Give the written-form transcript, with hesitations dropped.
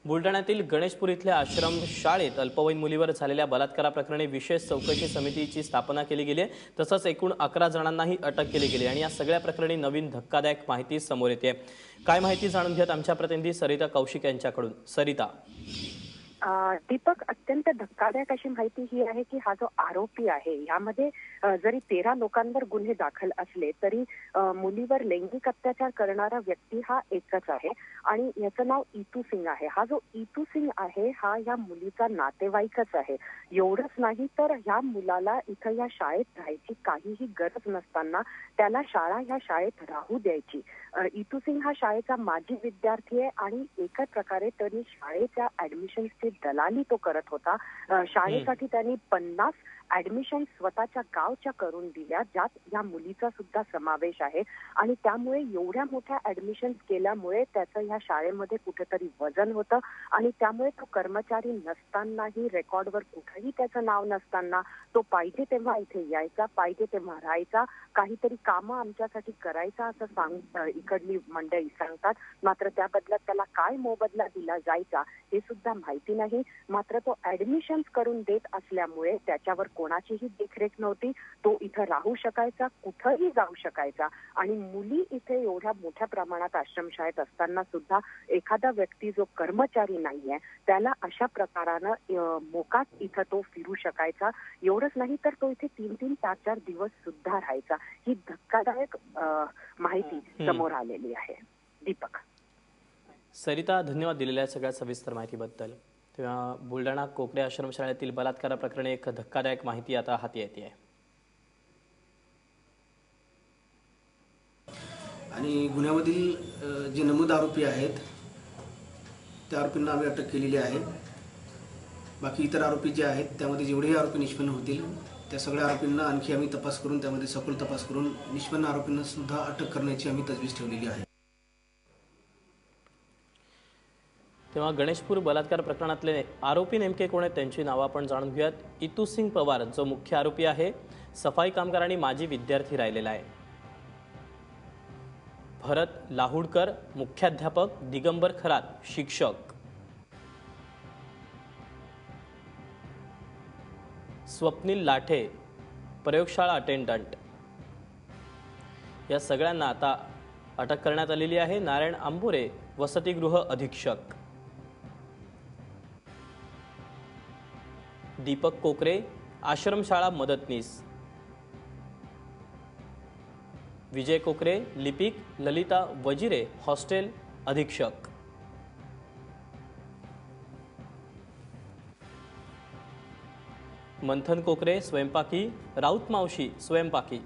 बुलढाण्यातील गणेशपूर इथल्या आश्रम शाळेत अल्पवयीन मुलीवर झालेल्या बलात्काराप्रकरणी विशेष चौकशी समितीची स्थापना केली गेली आहे। तसंच एकूण 11 जणांनाही अटक केली गेली आणि या सगळ्या प्रकरणी नवीन धक्कादायक माहिती समोर येते। काय माहिती जाणून घेत आमच्या प्रतिनिधी सरिता कौशिक यांच्याकडून। सरिता, दीपक, अत्यंत धक्कादायक अशी माहिती ही आहे की हा जो आरोपी आहे यामध्ये जरी 13 लोकांवर गुन्हे दाखल असले तरी मुलीवर लैंगिक अत्याचार करणारा व्यक्ती हा एकच आहे आणि याचं नाव इतू सिंग आहे। हा जो इतू सिंग आहे हा या मुलीचा नातेवाईकच आहे। एवढंच नाही तर या मुलाला इथं या शाळेत राहायची काहीही गरज नसताना त्याला या शाळेत राहू द्यायची। इतू सिंग हा शाळेचा माजी विद्यार्थी आहे आणि एका प्रकारे त्यांनी शाळेच्या ऍडमिशनची दलाली तो करत होता। शाळेसाठी त्यांनी 50 ऍडमिशन स्वतःच्या गावच्या करून दिल्या, ज्यात या मुलीचा सुद्धा समावेश आहे आणि त्यामुळे एवढ्या मोठ्या ऍडमिशन केल्यामुळे त्याचं या शाळेमध्ये कुठेतरी वजन होतं आणि त्यामुळे तो कर्मचारी नसतानाही, रेकॉर्डवर कुठेही त्याचं नाव नसताना तो पाहिजे तेव्हा इथे यायचा, पाहिजे तेव्हा राहायचा, काहीतरी कामं आमच्यासाठी करायचा असं इकडली मंडळी सांगतात। मात्र त्या बदल्यात त्याला काय मोबदला दिला जायचा हे सुद्धा माहिती नाही। मात्र तो ऍडमिशन करून देत असल्यामुळे त्याच्यावर कोणाचीही देखरेख नव्हती। तो इथं राहू शकायचा, कुठंही जाऊ शकायचा आणि मुली इथे एवढ्या मोठ्या प्रमाणात आश्रमशाळेत असताना सुद्धा एखादा व्यक्ती जो कर्मचारी नाहीये त्याला अशा प्रकारानं मोकाट इथं तो फिरू शकायचा। एवढंच नाही तर तो इथे 3-3, 4-4 दिवस सुद्धा राहायचा। ही धक्कादायक माहिती समोर आलेली आहे। दीपक, सरिता, धन्यवाद दिलेल्या सगळ्या सविस्तर माहितीबद्दल। तेव्हा बुलढाणा कोकणे आश्रमशाळेतील बलात्काराप्रकरणी एक धक्कादायक माहिती आता हाती येते आहे आणि गुन्ह्यामधील जे नमूद आरोपी आहेत त्या आरोपींना आम्ही अटक केलेली आहे। बाकी इतर आरोपी जे आहेत त्यामध्ये जेवढेही आरोपी निष्पन्न होतील त्या सगळ्या आरोपींना आणखी आम्ही तपास करून त्यामध्ये सखोल तपास करून निष्पन्न आरोपींना सुद्धा अटक करण्याची आम्ही तजवीज ठेवलेली आहे। तेव्हा गणेशपूर बलात्कार प्रकरणातले आरोपी नेमके कोण आहेत त्यांची नावं आपण जाणून घेऊयात। इतू सिंग पवार जो मुख्य आरोपी आहे, सफाई कामगार आणि माजी विद्यार्थी राहिलेला आहे। भरत लाहुडकर मुख्याध्यापक, दिगंबर खरात शिक्षक, स्वप्नील लाठे प्रयोगशाळा अटेंडंट, या सगळ्यांना आता अटक करण्यात आलेली आहे। नारायण आंबोरे वसतिगृह अधीक्षक, दीपक कोकरे आश्रमशाळा मदतनीस, विजय कोकरे लिपिक, ललिता वजिरे हॉस्टेल अधीक्षक, मंथन कोकरे स्वयंपाकी, राऊत मावशी स्वयंपाकी,